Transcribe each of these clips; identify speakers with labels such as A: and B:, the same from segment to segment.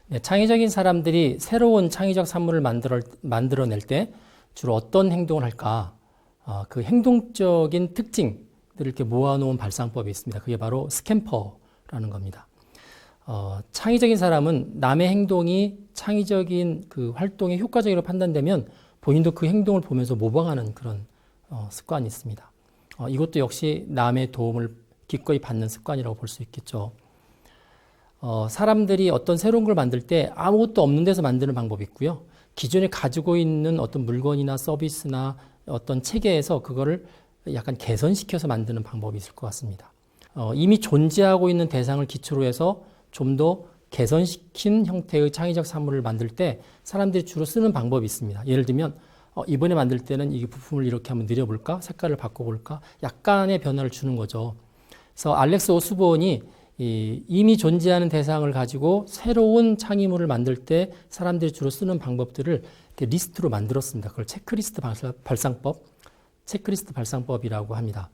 A: 네, 창의적인 사람들이 새로운 창의적 산물을 만들어낼 때 주로 어떤 행동을 할까? 그 행동적인 특징들을 이렇게 모아놓은 발상법이 있습니다. 그게 바로 스캠퍼라는 겁니다. 창의적인 사람은 남의 행동이 창의적인 그 활동에 효과적으로 판단되면 본인도 그 행동을 보면서 모방하는 그런 습관이 있습니다. 이것도 역시 남의 도움을 기꺼이 받는 습관이라고 볼 수 있겠죠. 사람들이 어떤 새로운 걸 만들 때 아무것도 없는 데서 만드는 방법이 있고요. 기존에 가지고 있는 어떤 물건이나 서비스나 어떤 체계에서 그거를 약간 개선시켜서 만드는 방법이 있을 것 같습니다. 이미 존재하고 있는 대상을 기초로 해서 좀 더 개선시킨 형태의 창의적 산물을 만들 때 사람들이 주로 쓰는 방법이 있습니다. 예를 들면 이번에 만들 때는 이 부품을 이렇게 한번 늘려볼까? 색깔을 바꿔볼까? 약간의 변화를 주는 거죠. 그래서 알렉스 오스본이 이미 존재하는 대상을 가지고 새로운 창의물을 만들 때 사람들이 주로 쓰는 방법들을 이렇게 리스트로 만들었습니다. 그걸 체크리스트 발상법이라고 합니다.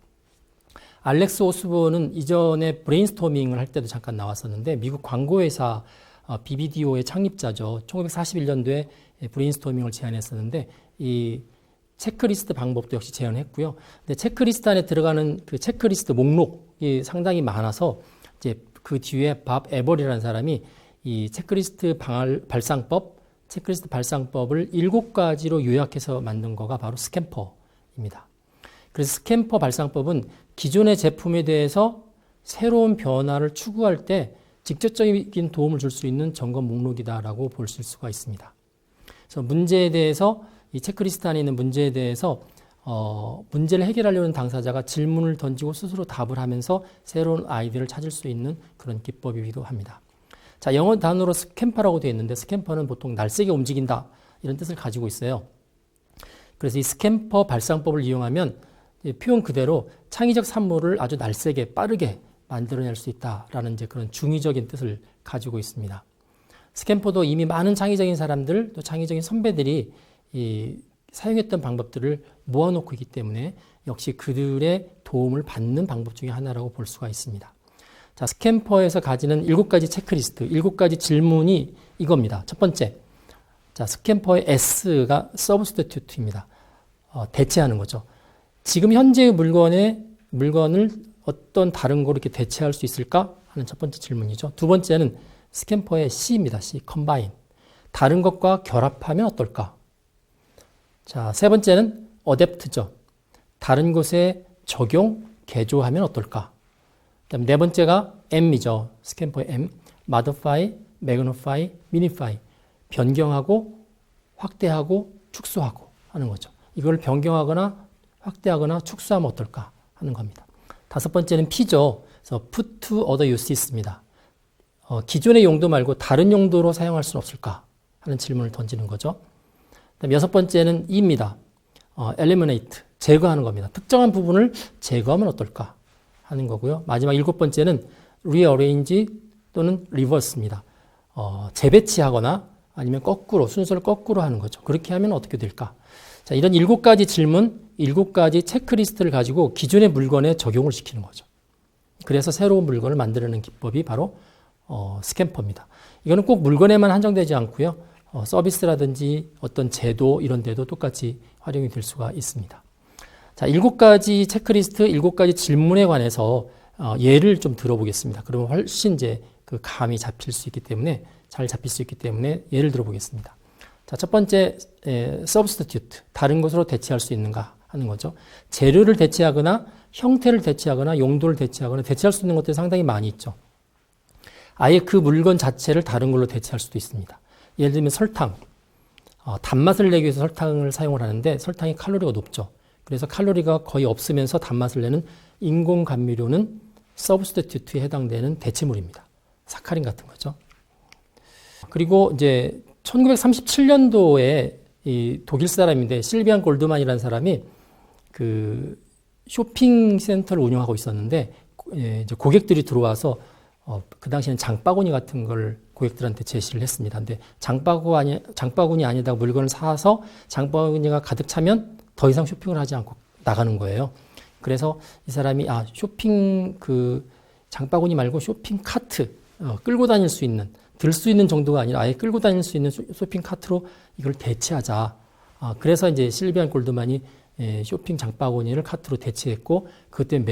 A: 알렉스 오스본은 이전에 브레인스토밍을 할 때도 잠깐 나왔었는데 미국 광고회사 BBDO의 창립자죠. 1941년도에 브레인스토밍을 제안했었는데 이 체크리스트 방법도 역시 제안했고요. 근데 체크리스트 안에 들어가는 그 체크리스트 목록이 상당히 많아서 이제 그 뒤에 밥 에버리라는 사람이 이 체크리스트 발상법을 7가지로 요약해서 만든 거가 바로 스캠퍼입니다. 그래서 스캠퍼 발상법은 기존의 제품에 대해서 새로운 변화를 추구할 때 직접적인 도움을 줄 수 있는 점검 목록이다라고 볼 수가 있습니다. 그래서 문제에 대해서 이 체크리스트 안에 있는 문제에 대해서 문제를 해결하려는 당사자가 질문을 던지고 스스로 답을 하면서 새로운 아이디어를 찾을 수 있는 그런 기법이기도 합니다. 자, 영어 단어로 스캠퍼라고 되어 있는데 스캠퍼는 보통 날쌔게 움직인다 이런 뜻을 가지고 있어요. 그래서 이 스캠퍼 발상법을 이용하면 표현 그대로 창의적 산물을 아주 날쌔게 빠르게 만들어낼 수 있다라는 이제 그런 중의적인 뜻을 가지고 있습니다. 스캠퍼도 이미 많은 창의적인 사람들 또 창의적인 선배들이 사용했던 방법들을 모아놓고 있기 때문에 역시 그들의 도움을 받는 방법 중에 하나라고 볼 수가 있습니다. 자, 스캠퍼에서 가지는 7가지 체크리스트, 7가지 질문이 이겁니다. 첫 번째, 자, 스캠퍼의 S가 substitute입니다. 대체하는 거죠. 지금 현재의 물건을 어떤 다른 거로 이렇게 대체할 수 있을까 하는 첫 번째 질문이죠. 두 번째는 스캠퍼의 C입니다. C, combine. 다른 것과 결합하면 어떨까? 자, 세 번째는 adapt죠. 다른 곳에 적용, 개조하면 어떨까? 그다음 네 번째가 M이죠. 스캠퍼의 M. modify, magnify, minify. 변경하고, 확대하고, 축소하고 하는 거죠. 이걸 변경하거나 확대하거나 축소하면 어떨까 하는 겁니다. 다섯 번째는 P죠. 그래서 put to other uses입니다. 기존의 용도 말고 다른 용도로 사용할 수는 없을까 하는 질문을 던지는 거죠. 그다음 여섯 번째는 E입니다. eliminate, 제거하는 겁니다. 특정한 부분을 제거하면 어떨까 하는 거고요. 마지막 일곱 번째는 rearrange 또는 reverse입니다. 재배치하거나 아니면 거꾸로, 순서를 거꾸로 하는 거죠. 그렇게 하면 어떻게 될까? 자, 이런 7가지 질문, 7가지 체크리스트를 가지고 기존의 물건에 적용을 시키는 거죠. 그래서 새로운 물건을 만들어내는 기법이 바로 스캠퍼입니다. 이거는 꼭 물건에만 한정되지 않고요. 서비스라든지 어떤 제도 이런 데도 똑같이 활용이 될 수가 있습니다. 자, 7가지 체크리스트, 7가지 질문에 관해서 예를 좀 들어보겠습니다. 그러면 훨씬 이제 그 감이 잡힐 수 있기 때문에 잘 잡힐 수 있기 때문에 예를 들어보겠습니다. 자, 첫 번째 substitute, 다른 것으로 대체할 수 있는가 하는 거죠. 재료를 대체하거나 형태를 대체하거나 용도를 대체하거나 대체할 수 있는 것들이 상당히 많이 있죠. 아예 그 물건 자체를 다른 걸로 대체할 수도 있습니다. 예를 들면 설탕, 단맛을 내기 위해서 설탕을 사용을 하는데 설탕이 칼로리가 높죠. 그래서 칼로리가 거의 없으면서 단맛을 내는 인공 감미료는 substitute에 해당되는 대체물입니다. 사카린 같은 거죠. 그리고 이제 1937년도에 이 독일 사람인데 실비안 골드만이라는 사람이 그 쇼핑 센터를 운영하고 있었는데 이제 고객들이 들어와서 그 당시에는 장바구니 같은 걸 고객들한테 제시를 했습니다. 근데 장바구니 아니다 물건을 사서 장바구니가 가득 차면 더 이상 쇼핑을 하지 않고 나가는 거예요. 그래서 이 사람이 쇼핑 그 장바구니 말고 쇼핑 카트 끌고 다닐 수 있는 들 수 있는 정도가 아니라 아예 끌고 다닐 수 있는 쇼핑 카트로 이걸 대체하자. 그래서 이제 실비안 골드만이 쇼핑 장바구니를 카트로 대체했고 그때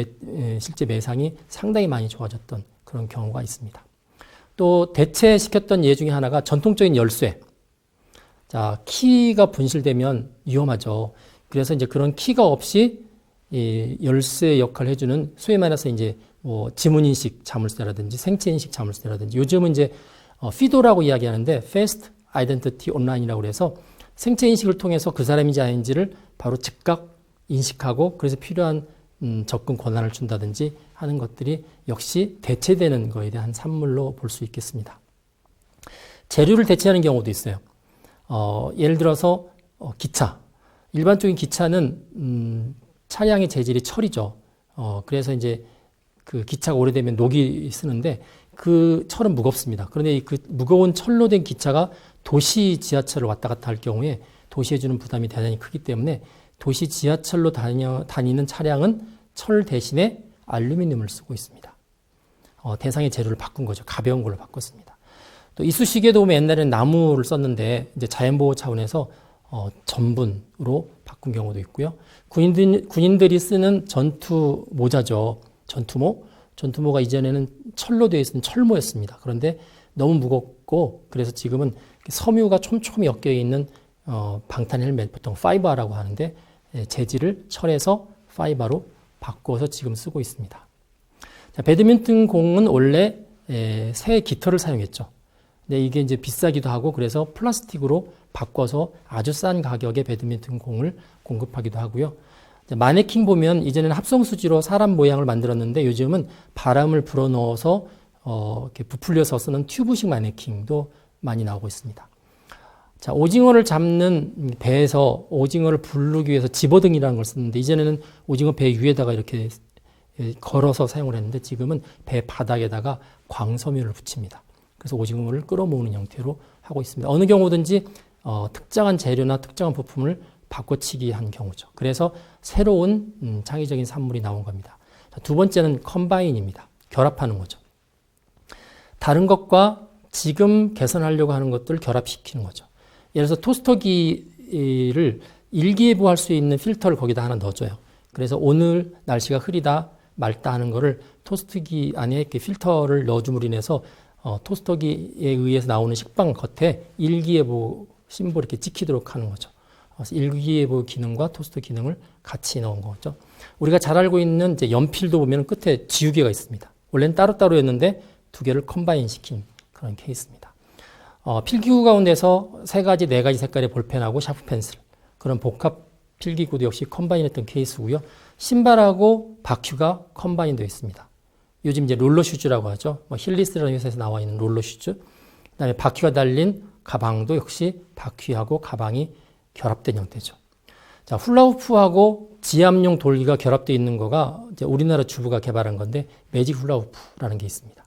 A: 실제 매상이 상당히 많이 좋아졌던 그런 경우가 있습니다. 또 대체시켰던 예 중에 하나가 전통적인 열쇠. 자, 키가 분실되면 위험하죠. 그래서 이제 그런 키가 없이 이 열쇠 역할을 해주는 소위 말해서 이제 뭐 지문인식 자물쇠라든지 생체인식 자물쇠라든지 요즘은 이제 FIDO라고 이야기하는데 Fast Identity Online이라고 그래서 생체인식을 통해서 그 사람인지 아닌지를 바로 즉각 인식하고 그래서 필요한 접근 권한을 준다든지 하는 것들이 역시 대체되는 거에 대한 산물로 볼 수 있겠습니다. 재료를 대체하는 경우도 있어요. 예를 들어서 기차. 일반적인 기차는 차량의 재질이 철이죠. 그래서 이제 그 기차가 오래되면 녹이 쓰는데 그 철은 무겁습니다. 그런데 그 무거운 철로 된 기차가 도시 지하철을 왔다 갔다 할 경우에 도시에 주는 부담이 대단히 크기 때문에 도시 지하철로 다니는 차량은 철 대신에 알루미늄을 쓰고 있습니다. 대상의 재료를 바꾼 거죠. 가벼운 걸로 바꿨습니다. 또 이쑤시개도 보면 옛날에는 나무를 썼는데 이제 자연보호 차원에서 전분으로 바꾼 경우도 있고요. 군인들이 쓰는 전투 모자죠. 전투모가 이전에는 철로 되어 있는 철모였습니다. 그런데 너무 무겁고 그래서 지금은 섬유가 촘촘히 엮여 있는 방탄 헬멧, 보통 파이버라고 하는데 재질을 철에서 파이버로 바꿔서 지금 쓰고 있습니다. 자, 배드민턴 공은 원래 새 깃털을 사용했죠. 근데 이게 이제 비싸기도 하고 그래서 플라스틱으로 바꿔서 아주 싼 가격에 배드민턴 공을 공급하기도 하고요. 마네킹 보면 이전에는 합성수지로 사람 모양을 만들었는데 요즘은 바람을 불어넣어서 이렇게 부풀려서 쓰는 튜브식 마네킹도 많이 나오고 있습니다. 자, 오징어를 잡는 배에서 오징어를 부르기 위해서 집어등이라는 걸 쓰는데 이전에는 오징어 배 위에다가 이렇게 걸어서 사용을 했는데 지금은 배 바닥에다가 광섬유를 붙입니다. 그래서 오징어를 끌어모으는 형태로 하고 있습니다. 어느 경우든지 특정한 재료나 특정한 부품을 바꿔치기 한 경우죠. 그래서 새로운 창의적인 산물이 나온 겁니다. 두 번째는 컴바인입니다. 결합하는 거죠. 다른 것과 지금 개선하려고 하는 것들을 결합시키는 거죠. 예를 들어서 토스터기를 일기예보할 수 있는 필터를 거기다 하나 넣어줘요. 그래서 오늘 날씨가 흐리다 맑다 하는 거를 토스트기 안에 이렇게 필터를 넣어줌으로 인해서 토스터기에 의해서 나오는 식빵 겉에 일기예보 심볼 이렇게 찍히도록 하는 거죠. 그래서 일기예보 기능과 토스터 기능을 같이 넣은 거죠. 우리가 잘 알고 있는 이제 연필도 보면 끝에 지우개가 있습니다. 원래는 따로따로였는데 두 개를 컴바인 시킨 그런 케이스입니다. 필기구 가운데서 3가지, 4가지 색깔의 볼펜하고 샤프 펜슬 그런 복합 필기구도 역시 컴바인했던 케이스고요. 신발하고 바퀴가 컴바인되어 있습니다. 요즘 이제 롤러 슈즈라고 하죠. 힐리스라는 회사에서 나와 있는 롤러 슈즈. 그다음에 바퀴가 달린 가방도 역시 바퀴하고 가방이 결합된 형태죠. 자, 훌라후프하고 지압용 돌기가 결합되어 있는 거가 이제 우리나라 주부가 개발한 건데 매직 훌라후프라는 게 있습니다.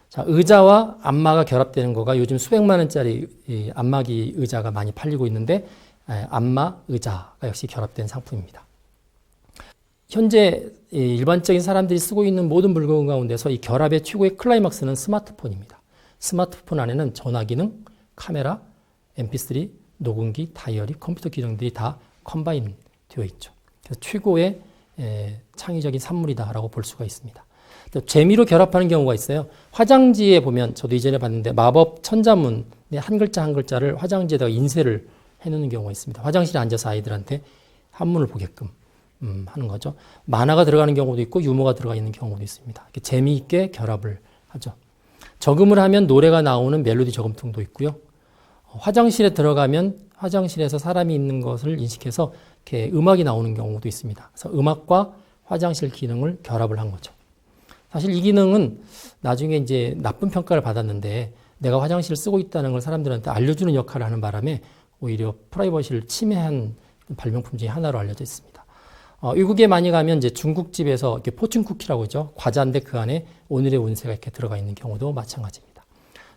A: 자, 의자와 안마가 결합되는 거가 요즘 수백만 원짜리 이 안마기 의자가 많이 팔리고 있는데 안마 의자가 역시 결합된 상품입니다. 현재 일반적인 사람들이 쓰고 있는 모든 물건 가운데서 이 결합의 최고의 클라이막스는 스마트폰입니다. 스마트폰 안에는 전화 기능, 카메라, mp3, 녹음기, 다이어리, 컴퓨터 기능들이 다 컴바인 되어 있죠. 그래서 최고의 창의적인 산물이다라고 볼 수가 있습니다. 재미로 결합하는 경우가 있어요. 화장지에 보면 저도 이전에 봤는데 마법 천자문의 한 글자 한 글자를 화장지에다가 인쇄를 해놓는 경우가 있습니다. 화장실에 앉아서 아이들한테 한문을 보게끔 하는 거죠. 만화가 들어가는 경우도 있고 유머가 들어가 있는 경우도 있습니다. 이렇게 재미있게 결합을 하죠. 저금을 하면 노래가 나오는 멜로디 저금통도 있고요. 화장실에 들어가면 화장실에서 사람이 있는 것을 인식해서 이렇게 음악이 나오는 경우도 있습니다. 그래서 음악과 화장실 기능을 결합을 한 거죠. 사실 이 기능은 나중에 이제 나쁜 평가를 받았는데 내가 화장실을 쓰고 있다는 걸 사람들한테 알려주는 역할을 하는 바람에 오히려 프라이버시를 침해한 발명품 중에 하나로 알려져 있습니다. 외국에 많이 가면 이제 중국집에서 이렇게 포춘 쿠키라고 하죠. 과자인데 그 안에 오늘의 운세가 이렇게 들어가 있는 경우도 마찬가지입니다.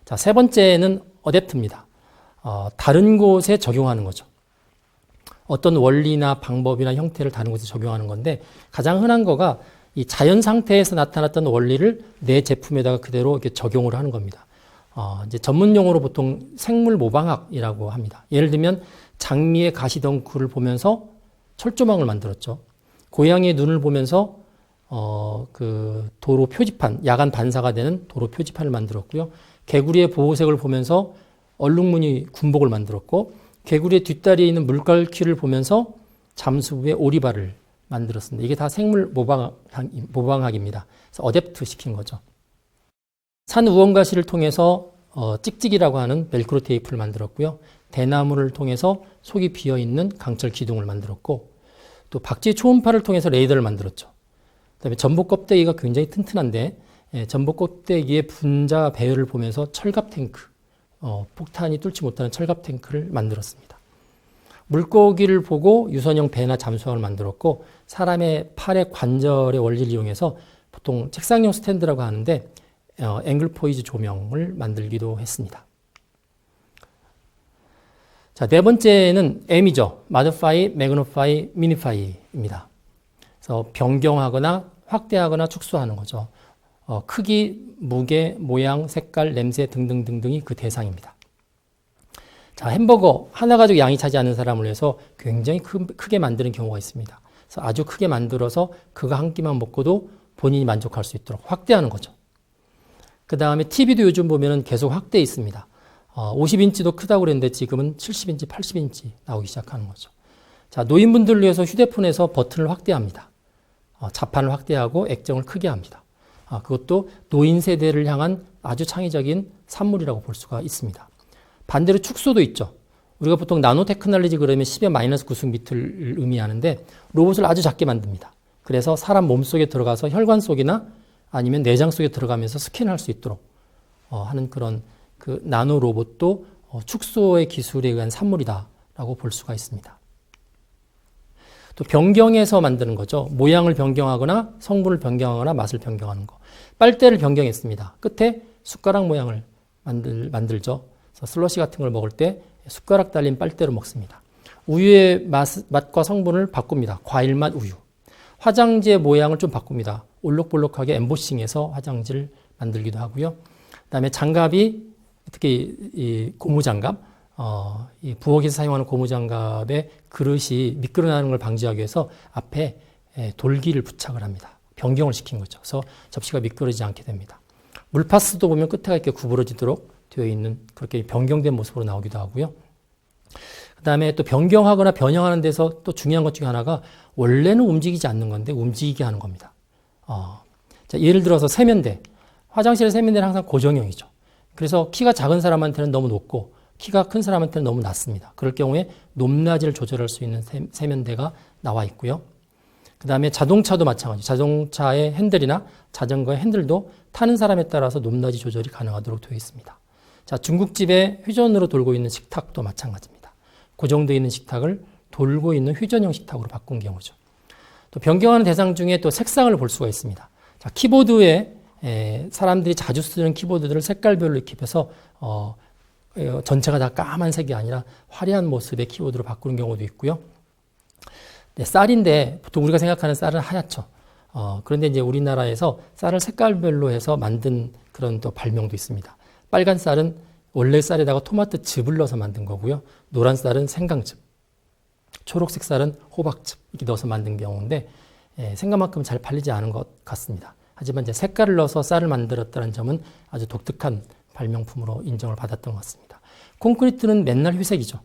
A: 자, 세 번째는 어댑트입니다. 다른 곳에 적용하는 거죠. 어떤 원리나 방법이나 형태를 다른 곳에 적용하는 건데 가장 흔한 거가 이 자연 상태에서 나타났던 원리를 내 제품에다가 그대로 이렇게 적용을 하는 겁니다. 이제 전문 용어로 보통 생물 모방학이라고 합니다. 예를 들면 장미의 가시덩굴을 보면서 철조망을 만들었죠. 고양이의 눈을 보면서 그 도로 표지판, 야간 반사가 되는 도로 표지판을 만들었고요. 개구리의 보호색을 보면서 얼룩무늬 군복을 만들었고, 개구리의 뒷다리에 있는 물갈퀴를 보면서 잠수부의 오리발을 만들었습니다. 이게 다 생물 모방학입니다. 그래서 어댑트 시킨 거죠. 산 우원가시를 통해서 찍찍이라고 하는 벨크로 테이프를 만들었고요. 대나무를 통해서 속이 비어있는 강철 기둥을 만들었고, 또 박쥐 초음파를 통해서 레이더를 만들었죠. 그다음에 전복 껍데기가 굉장히 튼튼한데, 전복 껍데기의 분자 배열을 보면서 철갑 탱크, 폭탄이 뚫지 못하는 철갑 탱크를 만들었습니다. 물고기를 보고 유선형 배나 잠수함을 만들었고, 사람의 팔의 관절의 원리를 이용해서 보통 책상용 스탠드라고 하는데 앵글 포이즈 조명을 만들기도 했습니다. 자, 네 번째는 M이죠. Modify, Magnify, Minify입니다. 그래서 변경하거나 확대하거나 축소하는 거죠. 크기, 무게, 모양, 색깔, 냄새 등등등등이 그 대상입니다. 자, 햄버거 하나 가지고 양이 차지 않는 사람을 위해서 굉장히 크게 만드는 경우가 있습니다. 그래서 아주 크게 만들어서 그거 한 끼만 먹고도 본인이 만족할 수 있도록 확대하는 거죠. 그 다음에 TV도 요즘 보면은 계속 확대해 있습니다. 50인치도 크다고 그랬는데 지금은 70인치, 80인치 나오기 시작하는 거죠. 자, 노인분들을 위해서 휴대폰에서 버튼을 확대합니다. 자판을 확대하고 액정을 크게 합니다. 그것도 노인 세대를 향한 아주 창의적인 산물이라고 볼 수가 있습니다. 반대로 축소도 있죠. 우리가 보통 나노 테크놀로지 그러면 10의 마이너스 9승비트를 의미하는데 로봇을 아주 작게 만듭니다. 그래서 사람 몸속에 들어가서 혈관 속이나 아니면 내장 속에 들어가면서 스캔할 수 있도록 하는 그런 그 나노 로봇도 축소의 기술에 의한 산물이다라고 볼 수가 있습니다. 또 변경해서 만드는 거죠. 모양을 변경하거나 성분을 변경하거나 맛을 변경하는 거. 빨대를 변경했습니다. 끝에 숟가락 모양을 만들죠. 그래서 슬러시 같은 걸 먹을 때 숟가락 달린 빨대로 먹습니다. 우유의 맛과 성분을 바꿉니다. 과일 맛 우유. 화장지의 모양을 좀 바꿉니다. 올록볼록하게 엠보싱해서 화장지를 만들기도 하고요. 그다음에 장갑이 특히 이 고무장갑, 이 부엌에서 사용하는 고무장갑의 그릇이 미끄러나는 걸 방지하기 위해서 앞에 돌기를 부착을 합니다. 변경을 시킨 거죠. 그래서 접시가 미끄러지지 않게 됩니다. 물파스도 보면 끝에가 이렇게 구부러지도록 되어 있는 그렇게 변경된 모습으로 나오기도 하고요. 그 다음에 또 변경하거나 변형하는 데서 또 중요한 것 중에 하나가 원래는 움직이지 않는 건데 움직이게 하는 겁니다. 자, 예를 들어서 세면대. 화장실의 세면대는 항상 고정형이죠. 그래서 키가 작은 사람한테는 너무 높고 키가 큰 사람한테는 너무 낮습니다. 그럴 경우에 높낮이를 조절할 수 있는 세면대가 나와 있고요. 그 다음에 자동차도 마찬가지. 자동차의 핸들이나 자전거의 핸들도 타는 사람에 따라서 높낮이 조절이 가능하도록 되어 있습니다. 자, 중국집에 회전으로 돌고 있는 식탁도 마찬가지입니다. 고정되어 있는 식탁을 돌고 있는 회전형 식탁으로 바꾼 경우죠. 또 변경하는 대상 중에 또 색상을 볼 수가 있습니다. 자, 키보드에 사람들이 자주 쓰는 키보드들을 색깔별로 입혀서 전체가 다 까만색이 아니라 화려한 모습의 키보드로 바꾸는 경우도 있고요. 네, 쌀인데 보통 우리가 생각하는 쌀은 하얗죠. 그런데 이제 우리나라에서 쌀을 색깔별로 해서 만든 그런 또 발명도 있습니다. 빨간 쌀은 원래 쌀에다가 토마토 즙을 넣어서 만든 거고요. 노란 쌀은 생강즙, 초록색 쌀은 호박즙 이렇게 넣어서 만든 경우인데 생각만큼 잘 팔리지 않은 것 같습니다. 하지만 이제 색깔을 넣어서 쌀을 만들었다는 점은 아주 독특한 발명품으로 인정을 받았던 것 같습니다. 콘크리트는 맨날 회색이죠.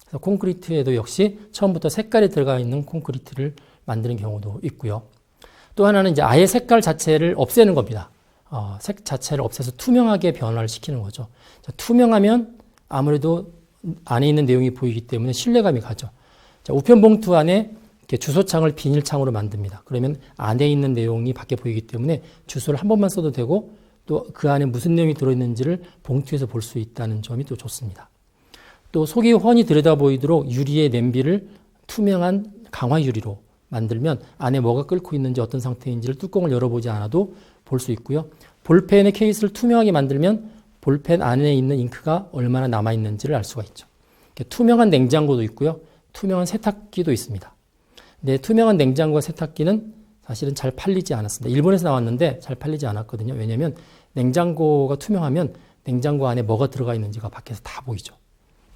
A: 그래서 콘크리트에도 역시 처음부터 색깔이 들어가 있는 콘크리트를 만드는 경우도 있고요. 또 하나는 이제 아예 색깔 자체를 없애는 겁니다. 색 자체를 없애서 투명하게 변화를 시키는 거죠. 자, 투명하면 아무래도 안에 있는 내용이 보이기 때문에 신뢰감이 가죠. 자, 우편봉투 안에 이렇게 주소창을 비닐창으로 만듭니다. 그러면 안에 있는 내용이 밖에 보이기 때문에 주소를 한 번만 써도 되고 또 그 안에 무슨 내용이 들어있는지를 봉투에서 볼 수 있다는 점이 또 좋습니다. 또 속이 훤히 들여다 보이도록 유리의 냄비를 투명한 강화 유리로 만들면 안에 뭐가 끓고 있는지 어떤 상태인지를 뚜껑을 열어보지 않아도 볼 수 있고요. 볼펜의 케이스를 투명하게 만들면 볼펜 안에 있는 잉크가 얼마나 남아있는지를 알 수가 있죠. 투명한 냉장고도 있고요. 투명한 세탁기도 있습니다. 근데 투명한 냉장고와 세탁기는 사실은 잘 팔리지 않았습니다. 일본에서 나왔는데 잘 팔리지 않았거든요. 왜냐하면 냉장고가 투명하면 냉장고 안에 뭐가 들어가 있는지가 밖에서 다 보이죠.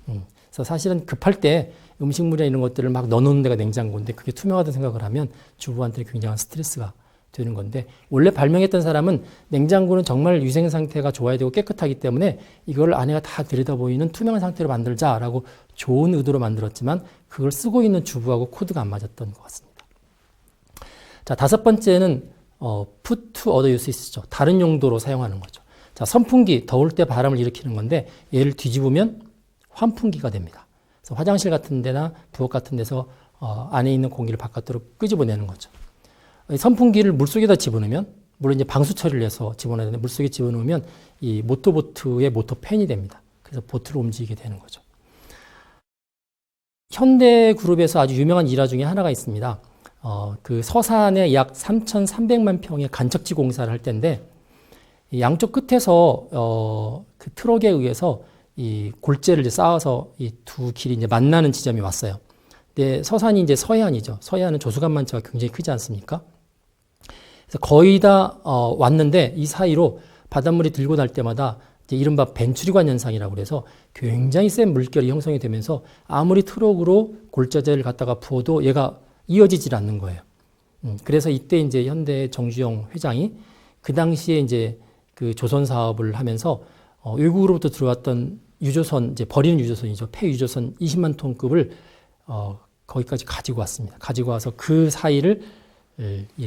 A: 그래서 사실은 급할 때 음식물이나 이런 것들을 막 넣어놓는 데가 냉장고인데 그게 투명하다는 생각을 하면 주부한테 굉장한 스트레스가 되는 건데, 원래 발명했던 사람은 냉장고는 정말 위생 상태가 좋아야 되고 깨끗하기 때문에 이걸 안에가 다 들여다보이는 투명한 상태로 만들자라고 좋은 의도로 만들었지만 그걸 쓰고 있는 주부하고 코드가 안 맞았던 것 같습니다. 자, 다섯 번째는 put to other uses죠. 다른 용도로 사용하는 거죠. 자, 선풍기, 더울 때 바람을 일으키는 건데 얘를 뒤집으면 환풍기가 됩니다. 그래서 화장실 같은 데나 부엌 같은 데서 안에 있는 공기를 바깥으로 끄집어내는 거죠. 선풍기를 물속에다 집어넣으면, 물론 이제 방수 처리를 해서 집어넣어야 되는데 물속에 집어넣으면 이 모터보트의 모터팬이 됩니다. 그래서 보트를 움직이게 되는 거죠. 현대그룹에서 아주 유명한 일화 중에 하나가 있습니다. 그 서산에 약 3,300만 평의 간척지 공사를 할 때인데 양쪽 끝에서 그 트럭에 의해서 이 골재를 이제 쌓아서 이 두 길이 이제 만나는 지점이 왔어요. 근데 서산이 이제 서해안이죠. 서해안은 조수간만차가 굉장히 크지 않습니까? 그래서 거의 다 왔는데 이 사이로 바닷물이 들고 날 때마다 이제 이른바 벤추리관 현상이라고 그래서 굉장히 센 물결이 형성이 되면서 아무리 트럭으로 골짜기를 갖다가 부어도 얘가 이어지질 않는 거예요. 그래서 이때 이제 현대 정주영 회장이 그 당시에 이제 그 조선 사업을 하면서 외국으로부터 들어왔던 유조선, 이제 버리는 유조선이죠. 폐유조선 20만 톤급을 거기까지 가지고 왔습니다. 가지고 와서 그 사이를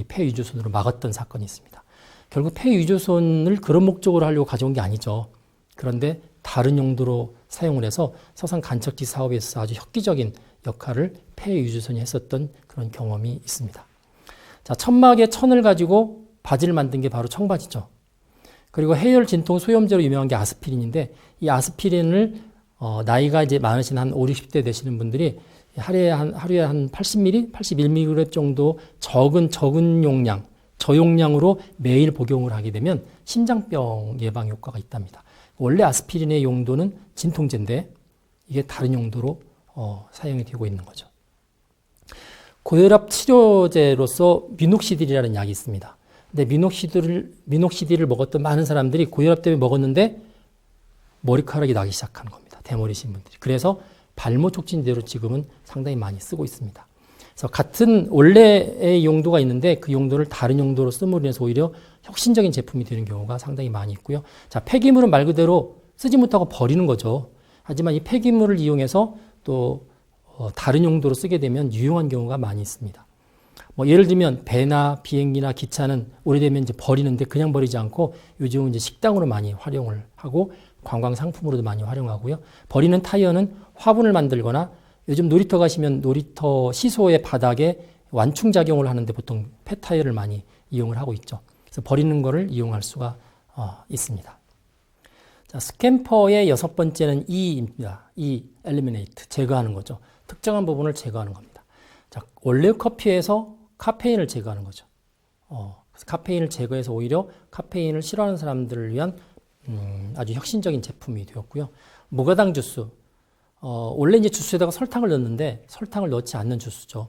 A: 폐유조선으로 막았던 사건이 있습니다. 결국 폐유조선을 그런 목적으로 하려고 가져온 게 아니죠. 그런데 다른 용도로 사용을 해서 서산 간척지 사업에 있어서 아주 혁기적인 역할을 폐유조선이 했었던 그런 경험이 있습니다. 자, 천막에 천을 가지고 바지를 만든 게 바로 청바지죠. 그리고 해열 진통 소염제로 유명한 게 아스피린인데 이 아스피린을 나이가 이제 많으신 한 5, 60대 되시는 분들이 하루에 한 80ml, 81mg 정도 적은 용량, 저용량으로 매일 복용을 하게 되면 심장병 예방 효과가 있답니다. 원래 아스피린의 용도는 진통제인데 이게 다른 용도로 사용이 되고 있는 거죠. 고혈압 치료제로서 미녹시딜이라는 약이 있습니다. 근데 미녹시딜을 먹었던 많은 사람들이 고혈압 때문에 먹었는데 머리카락이 나기 시작한 겁니다. 대머리신 분들이. 그래서 발모 촉진제로 지금은 상당히 많이 쓰고 있습니다. 그래서 같은 원래의 용도가 있는데 그 용도를 다른 용도로 씀으로 인해서 오히려 혁신적인 제품이 되는 경우가 상당히 많이 있고요. 자, 폐기물은 말 그대로 쓰지 못하고 버리는 거죠. 하지만 이 폐기물을 이용해서 또 다른 용도로 쓰게 되면 유용한 경우가 많이 있습니다. 뭐 예를 들면 배나 비행기나 기차는 오래되면 이제 버리는데 그냥 버리지 않고 요즘은 이제 식당으로 많이 활용을 하고 관광 상품으로도 많이 활용하고요. 버리는 타이어는 화분을 만들거나 요즘 놀이터 가시면 놀이터 시소의 바닥에 완충작용을 하는데 보통 폐타이어를 많이 이용을 하고 있죠. 그래서 버리는 거를 이용할 수가 있습니다. 자, 스캠퍼의 여섯 번째는 E입니다. E, eliminate, 제거하는 거죠. 특정한 부분을 제거하는 겁니다. 자, 원래 커피에서 카페인을 제거하는 거죠. 그래서 카페인을 제거해서 오히려 카페인을 싫어하는 사람들을 위한 아주 혁신적인 제품이 되었고요. 무가당 주스. 원래 이제 주스에다가 설탕을 넣는데 설탕을 넣지 않는 주스죠.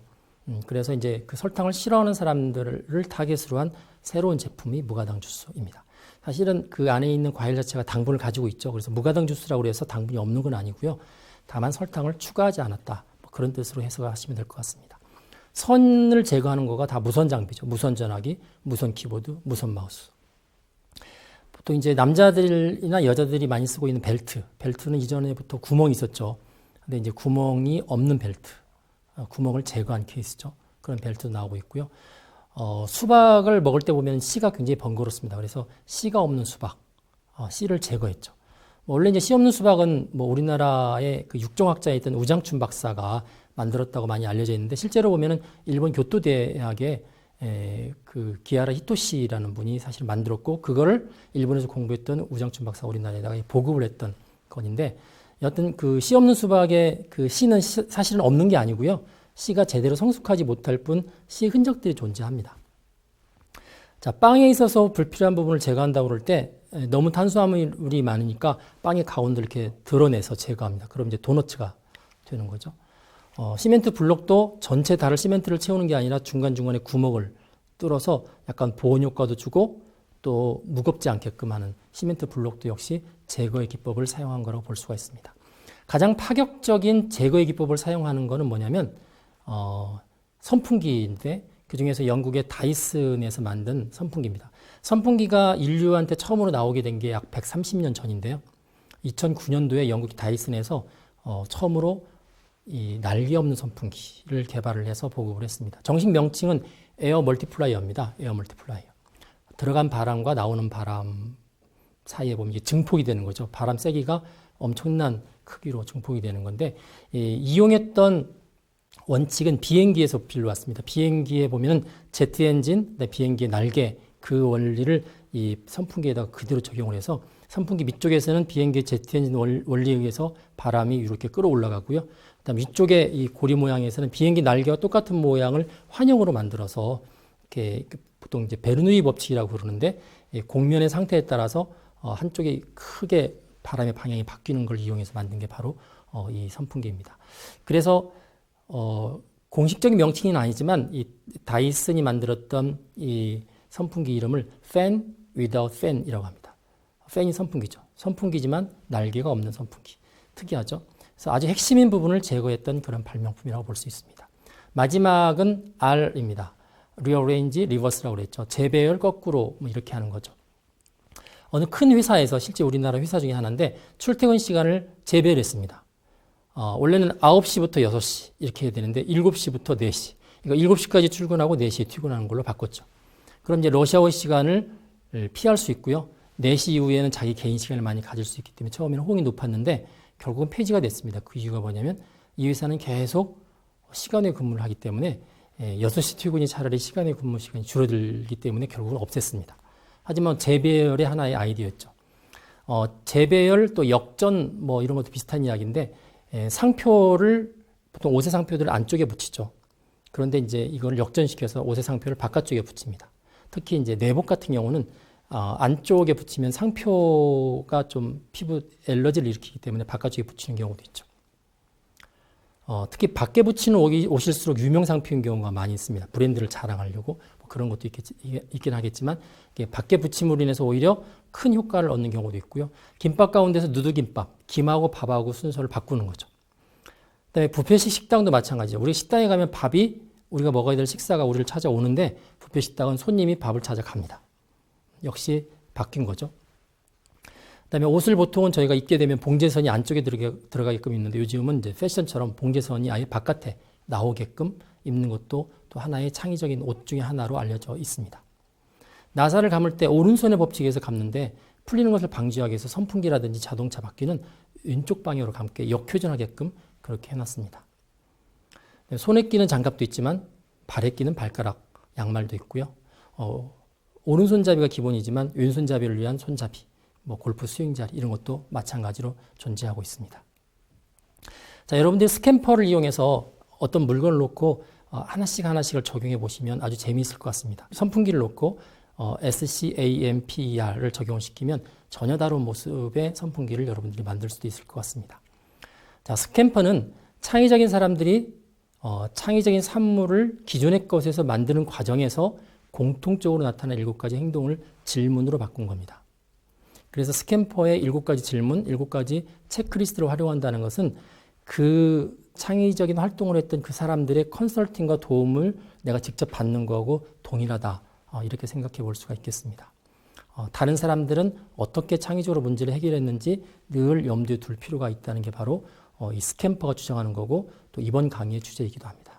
A: 그래서 이제 그 설탕을 싫어하는 사람들을 타겟으로 한 새로운 제품이 무가당 주스입니다. 사실은 그 안에 있는 과일 자체가 당분을 가지고 있죠. 그래서 무가당 주스라고 해서 당분이 없는 건 아니고요. 다만 설탕을 추가하지 않았다. 뭐 그런 뜻으로 해석하시면 될 것 같습니다. 선을 제거하는 거가 다 무선 장비죠. 무선 전화기, 무선 키보드, 무선 마우스. 보통 이제 남자들이나 여자들이 많이 쓰고 있는 벨트. 벨트는 이전에부터 구멍이 있었죠. 근데 이제 구멍이 없는 벨트. 구멍을 제거한 케이스죠. 그런 벨트도 나오고 있고요. 수박을 먹을 때 보면 씨가 굉장히 번거롭습니다. 그래서 씨가 없는 수박, 씨를 제거했죠. 원래 이제 씨 없는 수박은 뭐 우리나라의 그 육종학자에 있던 우장춘 박사가 만들었다고 많이 알려져 있는데 실제로 보면은 일본 교토대학의 그 기하라 히토시라는 분이 사실 만들었고 그거를 일본에서 공부했던 우장춘 박사가 우리나라에다가 보급을 했던 건인데 여튼 그 씨 없는 수박의 그 씨는 사실은 없는 게 아니고요. 씨가 제대로 성숙하지 못할 뿐 씨 흔적들이 존재합니다. 자, 빵에 있어서 불필요한 부분을 제거한다고 그럴 때 너무 탄수화물이 많으니까 빵의 가운데를 이렇게 드러내서 제거합니다. 그럼 이제 도너츠가 되는 거죠. 시멘트 블록도 전체 달을 시멘트를 채우는 게 아니라 중간중간에 구멍을 뚫어서 약간 보온 효과도 주고 또 무겁지 않게끔 하는 시멘트 블록도 역시 제거의 기법을 사용한 거라고 볼 수가 있습니다. 가장 파격적인 제거의 기법을 사용하는 것은 뭐냐면 선풍기인데 그 중에서 영국의 다이슨에서 만든 선풍기입니다. 선풍기가 인류한테 처음으로 나오게 된 게 약 130년 전인데요. 2009년도에 영국 다이슨에서 처음으로 이 날개 없는 선풍기를 개발을 해서 보급을 했습니다. 정식 명칭은 에어 멀티플라이어입니다. 에어 멀티플라이어. 들어간 바람과 나오는 바람 사이에 보면 이게 증폭이 되는 거죠. 바람 세기가 엄청난 크기로 증폭이 되는 건데 이용했던 원칙은 비행기에서 빌려왔습니다. 비행기에 보면은 제트 엔진, 비행기의 날개 그 원리를 이 선풍기에다가 그대로 적용을 해서 선풍기 밑쪽에서는 비행기 제트 엔진 원리에 의해서 바람이 이렇게 끌어올라가고요. 그다음 위쪽에 이 고리 모양에서는 비행기 날개와 똑같은 모양을 환형으로 만들어서 이렇게 보통 이제 베르누이 법칙이라고 부르는데 공면의 상태에 따라서 한쪽이 크게 바람의 방향이 바뀌는 걸 이용해서 만든 게 바로 이 선풍기입니다. 그래서 공식적인 명칭은 아니지만 이 다이슨이 만들었던 이 선풍기 이름을 Fan Without Fan이라고 합니다. 팬이 선풍기죠. 선풍기지만 날개가 없는 선풍기. 특이하죠. 그래서 아주 핵심인 부분을 제거했던 그런 발명품이라고 볼 수 있습니다. 마지막은 R입니다. Rearrange, Reverse라고 그랬죠. 재배열 거꾸로 뭐 이렇게 하는 거죠. 어느 큰 회사에서 실제 우리나라 회사 중에 하나인데 출퇴근 시간을 재배열했습니다. 원래는 9시부터 6시 이렇게 해야 되는데 7시부터 4시. 그러니까 7시까지 출근하고 4시에 퇴근하는 걸로 바꿨죠. 그럼 이제 러시아워 시간을 피할 수 있고요. 4시 이후에는 자기 개인 시간을 많이 가질 수 있기 때문에 처음에는 호응이 높았는데 결국은 폐지가 됐습니다. 그 이유가 뭐냐면 이 회사는 계속 시간외 근무를 하기 때문에 6시 퇴근이 차라리 시간외 근무 시간이 줄어들기 때문에 결국은 없앴습니다. 하지만 재배열의 하나의 아이디어였죠. 재배열 또 역전 뭐 이런 것도 비슷한 이야기인데 상표를 보통 옷의 상표들을 안쪽에 붙이죠. 그런데 이제 이걸 역전시켜서 옷의 상표를 바깥쪽에 붙입니다. 특히 이제 내복 같은 경우는 안쪽에 붙이면 상표가 좀 피부 엘러지를 일으키기 때문에 바깥쪽에 붙이는 경우도 있죠. 특히 밖에 붙이는 옷일수록 유명 상표인 경우가 많이 있습니다. 브랜드를 자랑하려고 뭐 그런 것도 있긴 하겠지만 밖에 붙임으로 인해서 오히려 큰 효과를 얻는 경우도 있고요. 김밥 가운데서 누드김밥, 김하고 밥하고 순서를 바꾸는 거죠. 그다음에 뷔페식 식당도 마찬가지죠. 우리 식당에 가면 밥이 우리가 먹어야 될 식사가 우리를 찾아오는데 뷔페 식당은 손님이 밥을 찾아갑니다. 역시 바뀐 거죠. 그다음에 옷을 보통은 저희가 입게 되면 봉제선이 안쪽에 들어가게끔 입는데 요즘은 이제 패션처럼 봉제선이 아예 바깥에 나오게끔 입는 것도 또 하나의 창의적인 옷 중에 하나로 알려져 있습니다. 나사를 감을 때 오른손의 법칙에서 감는데 풀리는 것을 방지하기 위해서 선풍기라든지 자동차 바퀴는 왼쪽 방향으로 감게 역회전하게끔 그렇게 해놨습니다. 손에 끼는 장갑도 있지만 발에 끼는 발가락, 양말도 있고요. 오른손잡이가 기본이지만 왼손잡이를 위한 손잡이, 뭐 골프 스윙자리 이런 것도 마찬가지로 존재하고 있습니다. 자, 여러분들이 스캠퍼를 이용해서 어떤 물건을 놓고 하나씩을 적용해 보시면 아주 재미있을 것 같습니다. 선풍기를 놓고 SCAMPER를 적용시키면 전혀 다른 모습의 선풍기를 여러분들이 만들 수도 있을 것 같습니다. 자, 스캠퍼는 창의적인 사람들이 창의적인 산물을 기존의 것에서 만드는 과정에서 공통적으로 나타난 7가지 행동을 질문으로 바꾼 겁니다. 그래서 스캠퍼의 7가지 질문, 7가지 체크리스트를 활용한다는 것은 그 창의적인 활동을 했던 그 사람들의 컨설팅과 도움을 내가 직접 받는 거하고 동일하다. 이렇게 생각해 볼 수가 있겠습니다. 다른 사람들은 어떻게 창의적으로 문제를 해결했는지 늘 염두에 둘 필요가 있다는 게 바로 이 스캠퍼가 주장하는 거고 또 이번 강의의 주제이기도 합니다.